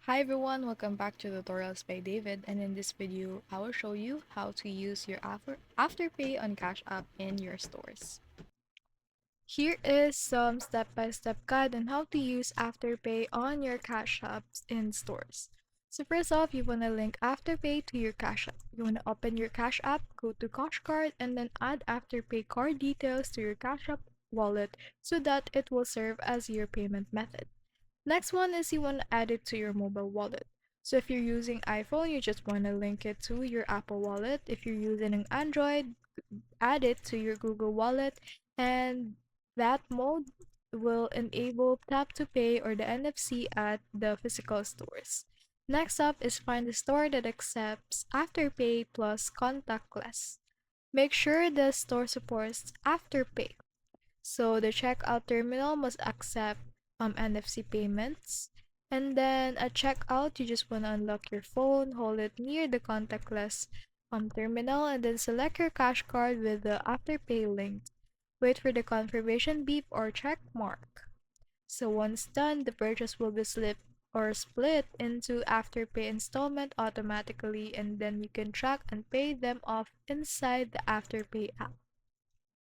Hi everyone, welcome back to Tutorials by David, and in this video, I will show you how to use your Afterpay on Cash App in your stores. Here is some step-by-step guide on how to use Afterpay on your Cash Apps in stores. So first off, you want to link Afterpay to your Cash App. You want to open your Cash App, go to Cash Card, and then add Afterpay card details to your Cash App wallet so that it will serve as your payment method. Next one is you want to add it to your mobile wallet. So if you're using iPhone, you just want to link it to your Apple Wallet. If you're using an Android, add it to your Google Wallet, and that mode will enable tap to pay or the NFC at the physical stores. Next up is find the store that accepts Afterpay plus contactless. Make sure the store supports Afterpay, so the checkout terminal must accept NFC payments. And then at checkout, you just want to unlock your phone, hold it near the contactless terminal, and then select your cash card with the Afterpay link. Wait for the confirmation beep or check mark. So once done, the purchase will be split into Afterpay installment automatically, and then you can track and pay them off inside the Afterpay app.